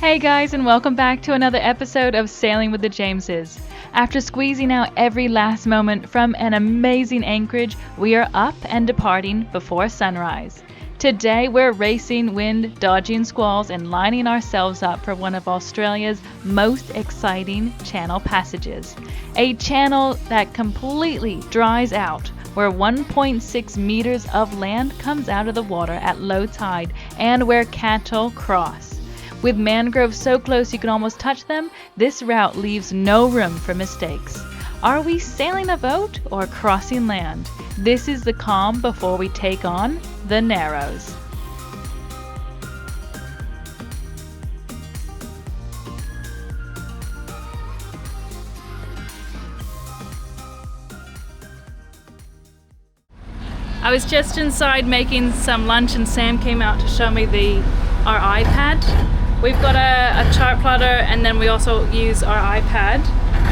Hey guys, and welcome back to another episode of Sailing with the Jameses. After squeezing out every last moment from an amazing anchorage, we are up and departing before sunrise. Today we're racing wind, dodging squalls, and lining ourselves up for one of Australia's most exciting channel passages. A channel that completely dries out, where 1.6 meters of land comes out of the water at low tide and where cattle cross. With mangroves so close you can almost touch them, this route leaves no room for mistakes. Are we sailing a boat or crossing land? This is the calm before we take on the Narrows. I was just inside making some lunch and Sam came out to show me our iPad. We've got a chart plotter and then we also use our iPad.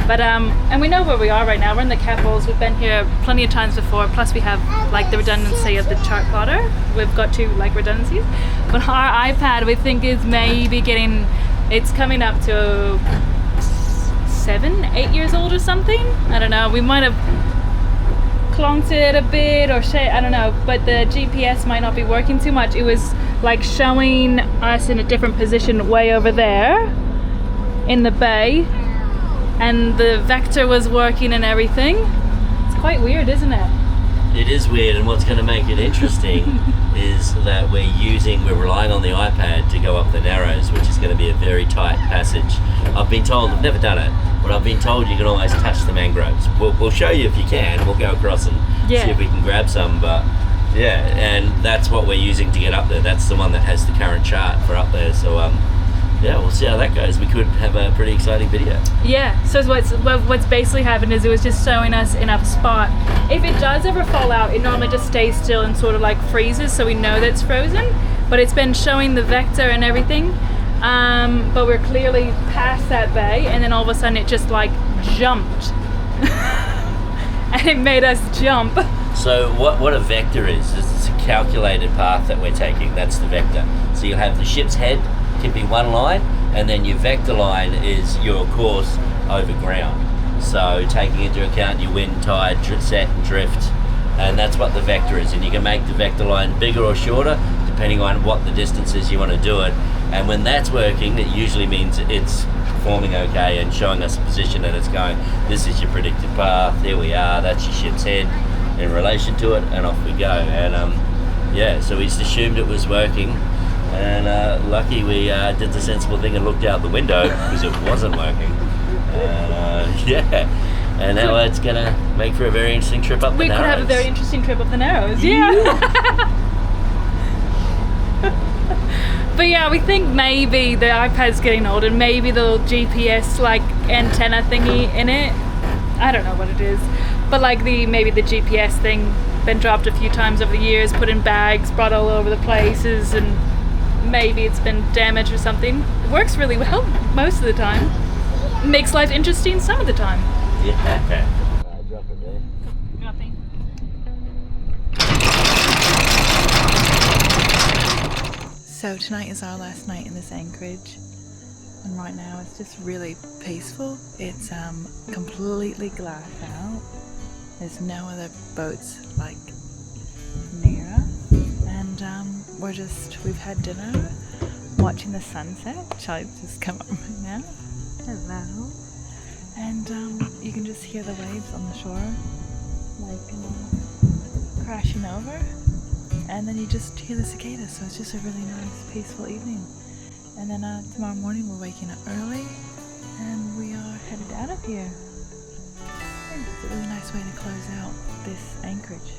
But and we know where we are right now. We're in the Keppels. We've been here plenty of times before. Plus we have like the redundancy of the chart plotter. We've got two like redundancies. But our iPad we think is maybe it's coming up to 7-8 years old or something. I don't know. We might have clonked it a bit or shit, I don't know, but the GPS might not be working too much. It was like showing us in a different position way over there in the bay, and the vector was working and everything. It's quite weird, isn't it? It is weird, and what's going to make it interesting is that we're relying on the iPad to go up the Narrows, which is going to be a very tight passage. I've been told, I've never done it, but I've been told you can almost touch the mangroves. We'll show you if you can. We'll go across and see if we can grab some, but yeah, and that's what we're using to get up there. That's the one that has the current chart for up there, so yeah, we'll see how that goes. We could have a pretty exciting video. Yeah, so what's basically happened is it was just showing us enough spot. If it does ever fall out, it normally just stays still and sort of like freezes, so we know that it's frozen. But it's been showing the vector and everything. But we're clearly past that bay, and then all of a sudden it just like jumped. And it made us jump. So what a vector is it's a calculated path that we're taking. That's the vector. So you'll have the ship's head tipping one line, and then your vector line is your course over ground. So taking into account your wind, tide, set and drift, and that's what the vector is. And you can make the vector line bigger or shorter depending on what the distance is you want to do it. And when that's working, it usually means it's performing okay and showing us a position that it's going, this is your predicted path, here we are, that's your ship's head in relation to it, and off we go. And yeah, so we just assumed it was working, and lucky we did the sensible thing and looked out the window because it wasn't working. And yeah, and now it's gonna make for a very interesting trip up the Narrows. We could have a very interesting trip up the Narrows, yeah. But yeah, we think maybe the iPad's getting old and maybe the little GPS like antenna thingy in it, I don't know what it is, but like maybe the GPS thing been dropped a few times over the years, put in bags, brought all over the places, and maybe it's been damaged or something. It works really well most of the time. Makes life interesting some of the time. Yeah. Drop it there. Nothing. So tonight is our last night in this anchorage, and right now it's just really peaceful. It's completely glass out. There's no other boats like near us, and we've had dinner, watching the sunset, which I'll just come up right now. Hello. And you can just hear the waves on the shore, like crashing over. And then you just hear the cicadas, so it's just a really nice, peaceful evening. And then tomorrow morning we're waking up early, and we are headed out of here. And it's a really nice way to close out this anchorage.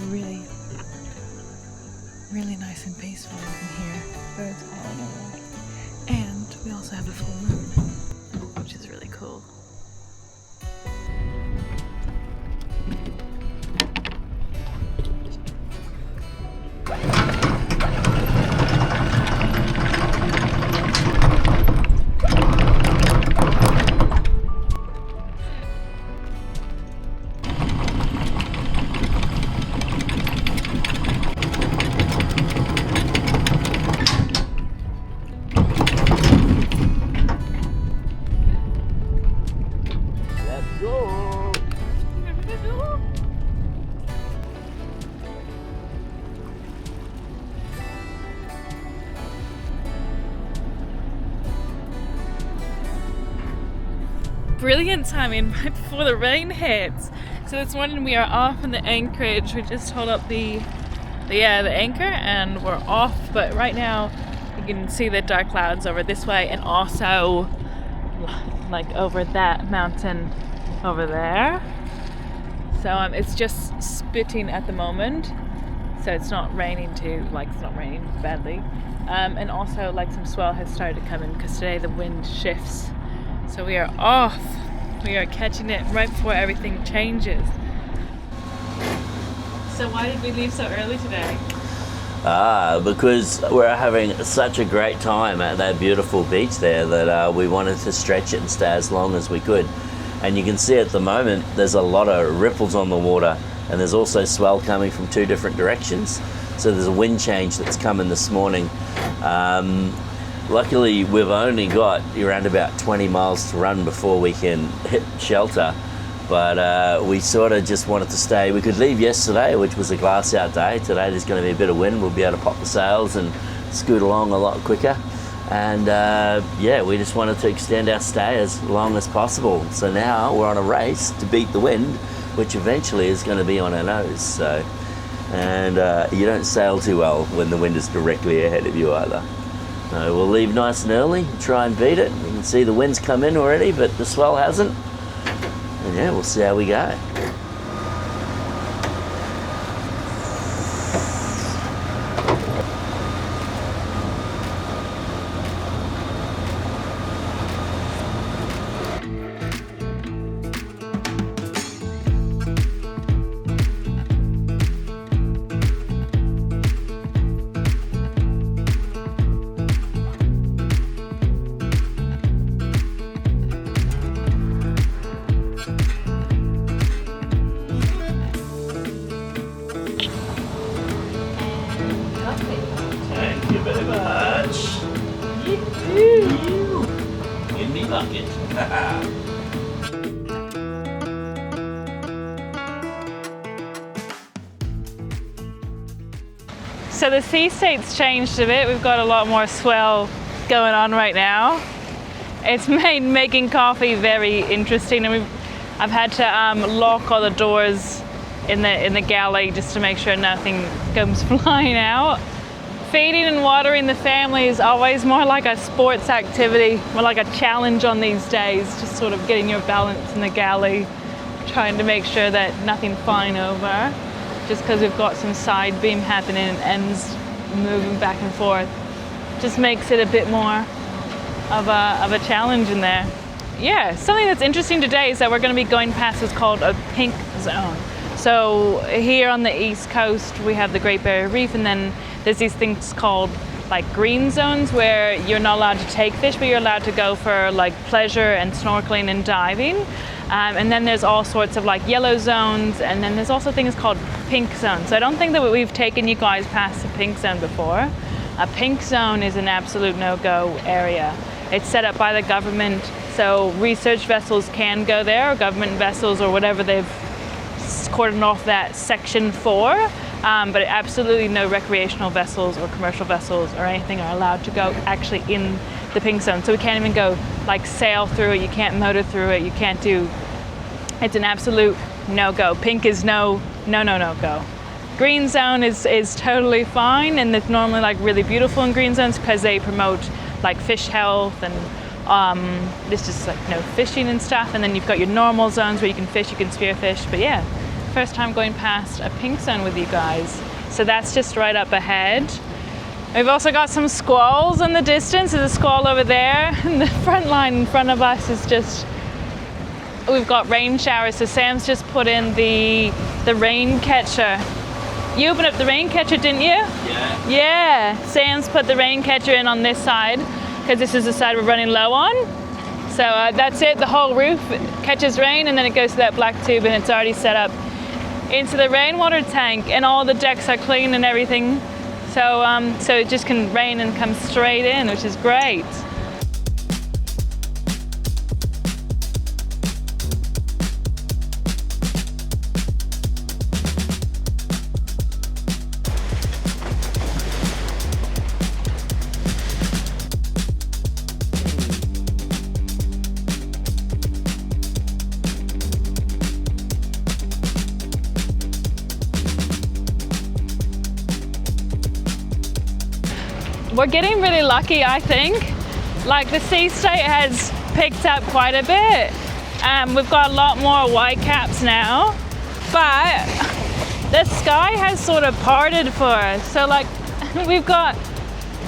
Really, really nice and peaceful. You can hear birds calling over. And we also have a full moon, which is really cool. brilliant timing right before the rain hits. So this morning we are off in the anchorage. We just hold up the anchor and we're off. But right now you can see the dark clouds over this way and also like over that mountain over there. So it's just spitting at the moment. So it's not raining it's not raining badly. And also like some swell has started to come in because today the wind shifts. So we are off. We are catching it right before everything changes. So why did we leave so early today? Because we're having such a great time at that beautiful beach there that we wanted to stretch it and stay as long as we could. And you can see at the moment there's a lot of ripples on the water, and there's also swell coming from two different directions. So there's a wind change that's coming this morning. Luckily we've only got around about 20 miles to run before we can hit shelter. But we sort of just wanted to stay. We could leave yesterday, which was a glass out day. Today there's going to be a bit of wind. We'll be able to pop the sails and scoot along a lot quicker. And we just wanted to extend our stay as long as possible. So now we're on a race to beat the wind, which eventually is going to be on our nose. So, and you don't sail too well when the wind is directly ahead of you either. So we'll leave nice and early, try and beat it. You can see the wind's come in already, but the swell hasn't. And yeah, we'll see how we go. Thank you very much. Give me bucket. So the sea state's changed a bit. We've got a lot more swell going on right now. It's made making coffee very interesting, and I've had to lock all the doors in the galley just to make sure nothing comes flying out. Feeding and watering the family is always more like a sports activity, more like a challenge on these days, just sort of getting your balance in the galley, trying to make sure that nothing's flying over, just because we've got some side beam happening and ends moving back and forth. Just makes it a bit more of a challenge in there. Yeah, something that's interesting today is that we're going to be going past what's called a pink zone. So here on the east coast we have the Great Barrier Reef, and then there's these things called like green zones where you're not allowed to take fish, but you're allowed to go for like pleasure and snorkeling and diving. And then there's all sorts of like yellow zones, and then there's also things called pink zones. So I don't think that we've taken you guys past the pink zone before. A pink zone is an absolute no-go area. It's set up by the government, so research vessels can go there, or government vessels or whatever they've cordoned off that section for. But absolutely no recreational vessels or commercial vessels or anything are allowed to go actually in the pink zone. So we can't even go like sail through it, you can't motor through it, you can't do, it's an absolute no-go. Pink is no go. Green zone is totally fine, and it's normally like really beautiful in green zones because they promote like fish health, and it's just like no fishing and stuff. And then you've got your normal zones where you can fish, you can spearfish. But yeah, first time going past a pink zone with you guys. So that's just right up ahead. We've also got some squalls in the distance. There's a squall over there, and the front line in front of us is just, we've got rain showers. So Sam's just put in the rain catcher. You opened up the rain catcher, didn't you? Yeah. Yeah, Sam's put the rain catcher in on this side because this is the side we're running low on. So that's it, the whole roof catches rain, and then it goes to that black tube, and it's already set up into the rainwater tank, and all the decks are clean and everything. So, so it just can rain and come straight in, which is great. we're getting really lucky, I think. Like the sea state has picked up quite a bit. We've got a lot more whitecaps now, but the sky has sort of parted for us. So like we've got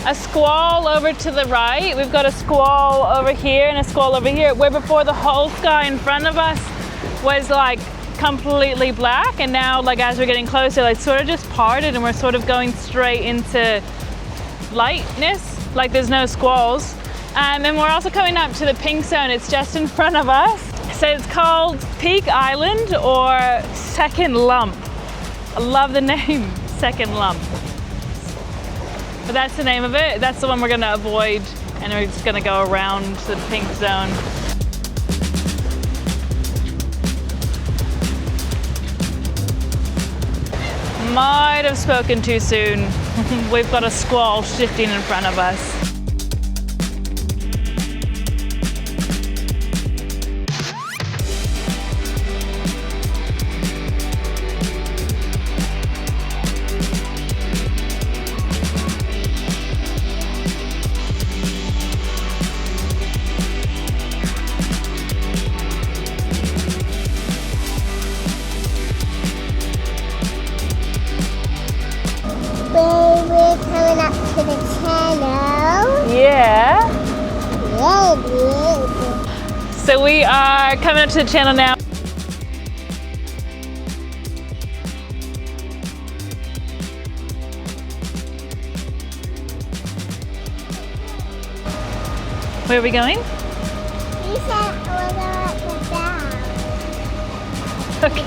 a squall over to the right, we've got a squall over here and a squall over here, where before the whole sky in front of us was like completely black, and now like as we're getting closer, like sort of just parted and we're sort of going straight into lightness, like there's no squalls. And we're also coming up to the pink zone, it's just in front of us. So it's called Peak Island or Second Lump. I love the name, Second Lump. But that's the name of it. That's the one we're gonna avoid, and we're just gonna go around the pink zone. Might have spoken too soon. We've got a squall shifting in front of us. We're coming up to the channel. Yeah. Yeah. So we are coming up to the channel now. Where are we going? You said we're going to the down. Okay.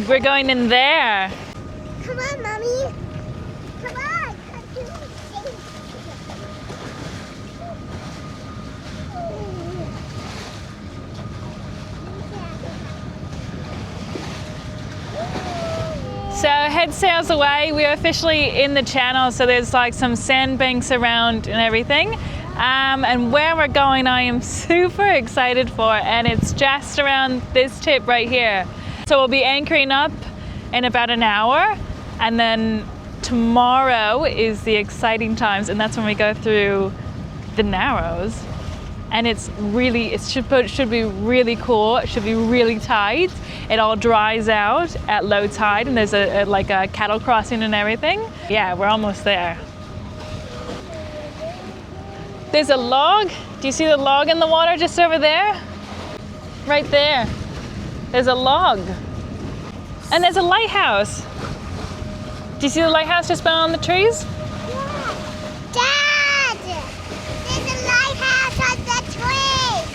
We're going in there. Come on, Mommy. Come on. So head sails away. We're officially in the channel, so there's like some sandbanks around and everything. And where we're going, I am super excited for, and it's just around this tip right here. So we'll be anchoring up in about an hour, and then tomorrow is the exciting times, and that's when we go through the Narrows. And it should be really cool. It should be really tight. It all dries out at low tide, and there's like a cattle crossing and everything. Yeah, we're almost there. There's a log. Do you see the log in the water just over there? Right there. There's a log. And there's a lighthouse. Do you see the lighthouse just behind the trees? Yeah. Dad! There's a lighthouse on the tree!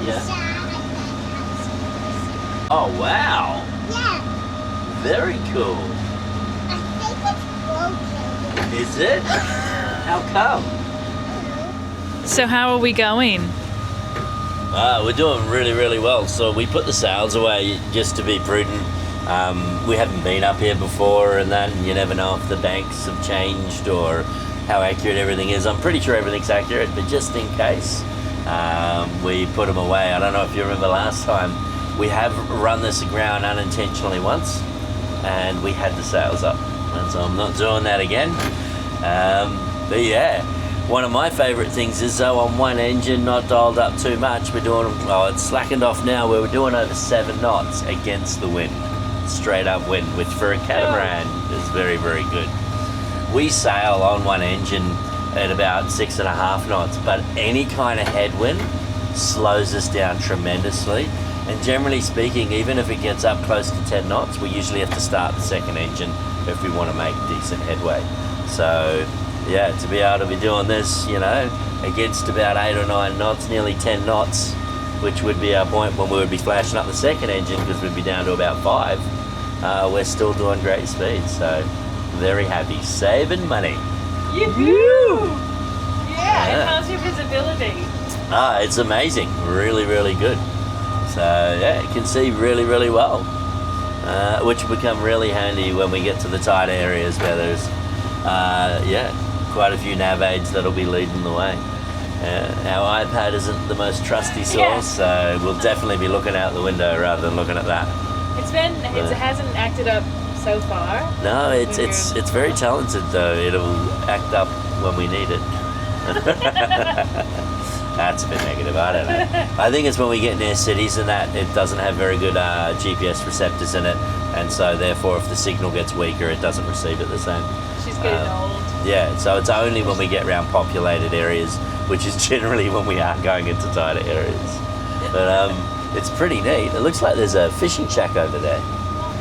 Yeah. Oh wow! Yeah. Very cool. I think it's broken. Is it? How come? So how are we going? We're doing really, really well. So we put the sails away just to be prudent. We haven't been up here before, and that you never know if the banks have changed or how accurate everything is. I'm pretty sure everything's accurate, but just in case, we put them away. I don't know if you remember last time, we have run this aground unintentionally once, and we had the sails up. And so I'm not doing that again. But yeah. One of my favourite things is though on one engine, not dialed up too much, we're doing, well, it's slackened off now, where we're doing over 7 knots against the wind. Straight up wind, which for a catamaran is very, very good. We sail on one engine at about 6.5 knots, but any kind of headwind slows us down tremendously. And generally speaking, even if it gets up close to 10 knots, we usually have to start the second engine if we want to make decent headway. So yeah, to be able to be doing this, you know, against about 8 or 9 knots, nearly 10 knots, which would be our point when we would be flashing up the second engine, because we'd be down to about 5. We're still doing great speed, so very happy. Saving money. Yoo-hoo! Yeah! Yeah, and how's your visibility? It's amazing. Really, really good. So yeah, you can see really, really well. Which will become really handy when we get to the tight areas where there's quite a few nav aids that'll be leading the way. Our iPad isn't the most trusty source, so we'll definitely be looking out the window rather than looking at that. It hasn't acted up so far. No, it's very talented though. It'll act up when we need it. That's a bit negative, I don't know. I think it's when we get near cities and that it doesn't have very good GPS receptors in it, and so therefore if the signal gets weaker it doesn't receive it the same. She's getting old. Yeah, so it's only when we get around populated areas, which is generally when we are going into tighter areas. But it's pretty neat. It looks like there's a fishing shack over there.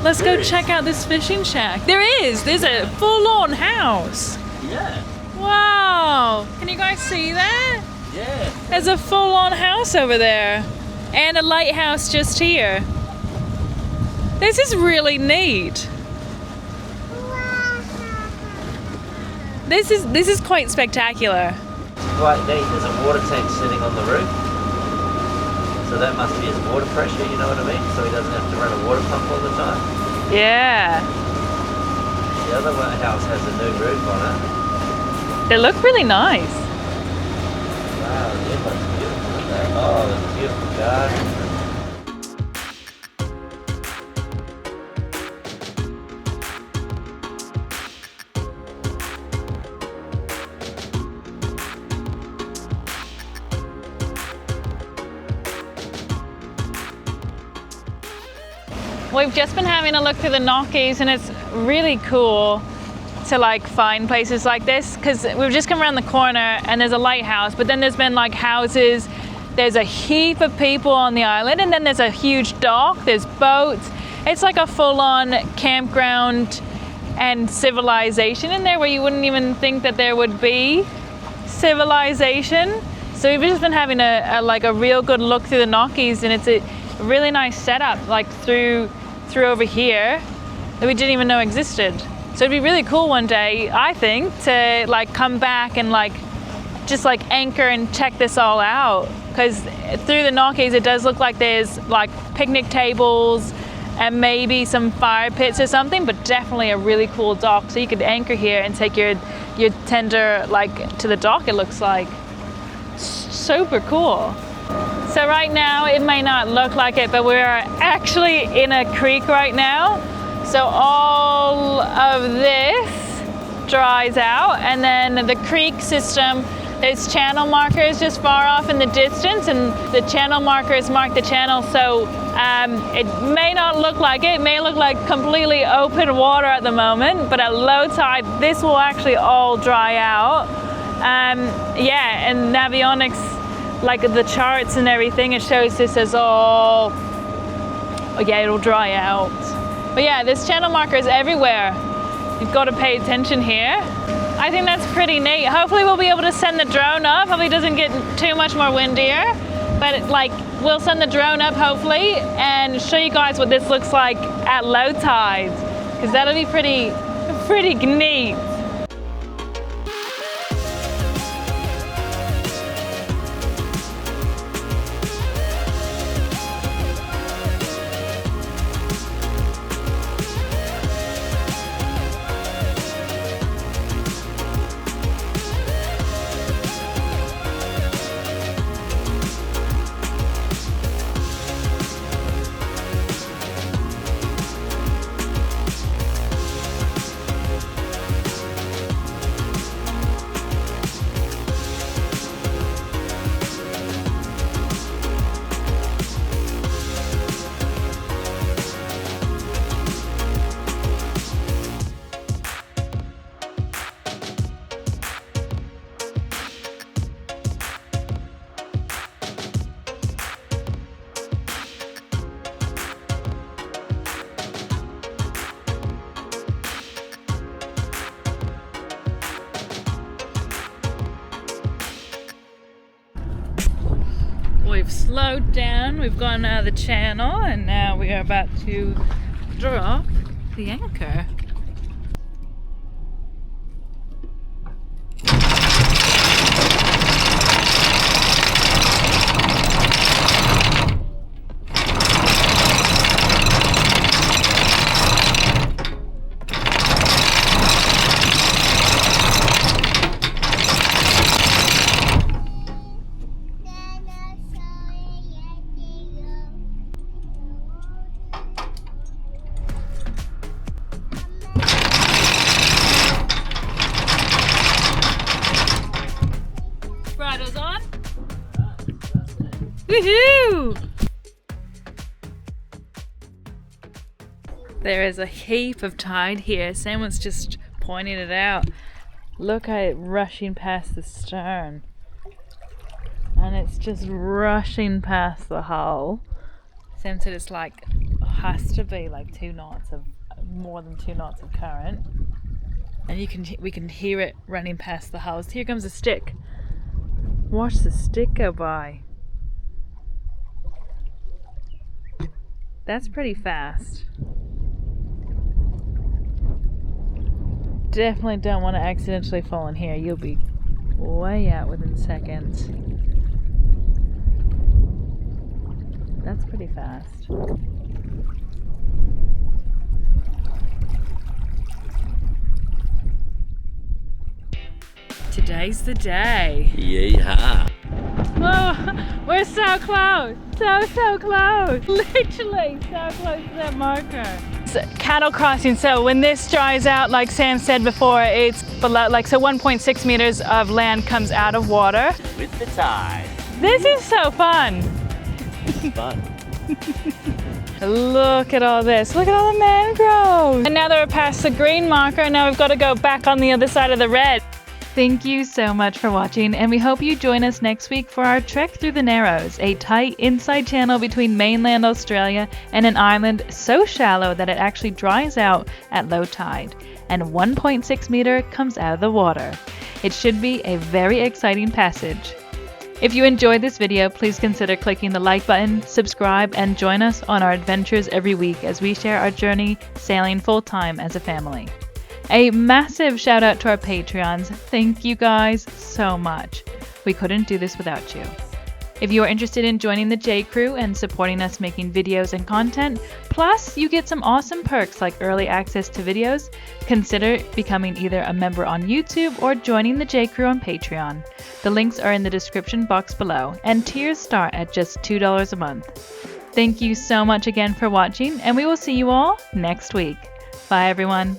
Let's go check out this fishing shack. There's a full-on house. Yeah. Wow, can you guys see that? Yeah. There's a full-on house over there and a lighthouse just here. This is really neat. This is quite spectacular. Quite neat. There's a water tank sitting on the roof. So that must be his water pressure, you know what I mean? So he doesn't have to run a water pump all the time. Yeah. The other house has a new roof on it. They look really nice. Wow, the inlet's beautiful, isn't it? Oh, the beautiful garden. We've just been having a look through the Knockies and it's really cool to like find places like this because we've just come around the corner and there's a lighthouse, but then there's been like houses, there's a heap of people on the island, and then there's a huge dock, there's boats. It's like a full-on campground and civilization in there where you wouldn't even think that there would be civilization. So we've just been having a real good look through the Knockies, and it's a really nice setup like through over here that we didn't even know existed. So it'd be really cool one day, I think, to like come back and like just like anchor and check this all out, because through the Knockies it does look like there's like picnic tables and maybe some fire pits or something, but definitely a really cool dock, so you could anchor here and take your tender like to the dock. It looks like super cool. So right now it may not look like it, but we're actually in a creek right now. So all of this dries out, and then the creek system, there's channel markers just far off in the distance, and the channel markers mark the channel. So it may not look like it. It may look like completely open water at the moment, but at low tide this will actually all dry out. And Navionics, like the charts and everything, it shows this as all, it'll dry out. But yeah, there's channel markers everywhere. You've got to pay attention here. I think that's pretty neat. Hopefully we'll be able to send the drone up. Hopefully it doesn't get too much more windier. But we'll send the drone up hopefully and show you guys what this looks like at low tide, because that'll be pretty neat. We've slowed down, we've gone out of the channel, and now we are about to drop the anchor. Woohoo! There is a heap of tide here. Sam was just pointing it out. Look at it rushing past the stern. And it's just rushing past the hull. Sam said it's like, has to be like 2 knots of, more than 2 knots of current. And we can hear it running past the hulls. Here comes a stick. Watch the stick go by. That's pretty fast. Definitely don't want to accidentally fall in here. You'll be way out within seconds. That's pretty fast. Today's the day. Yeehaw. Oh, we're so close. So close. Literally so close to that marker. It's cattle crossing, so when this dries out, like Sam said before, it's below, like, so 1.6 meters of land comes out of water. With the tide. This is so fun. It's fun. Look at all this. Look at all the mangroves. And now that we're past the green marker, and now we've got to go back on the other side of the red. Thank you so much for watching, and we hope you join us next week for our trek through the Narrows, a tight inside channel between mainland Australia and an island so shallow that it actually dries out at low tide, and 1.6 meter comes out of the water. It should be a very exciting passage. If you enjoyed this video, please consider clicking the like button, subscribe, and join us on our adventures every week as we share our journey sailing full-time as a family. A massive shout out to our Patreons. Thank you guys so much. We couldn't do this without you. If you are interested in joining the J Crew and supporting us making videos and content, plus you get some awesome perks like early access to videos, consider becoming either a member on YouTube or joining the J Crew on Patreon. The links are in the description box below, and tiers start at just $2 a month. Thank you so much again for watching, and we will see you all next week. Bye everyone.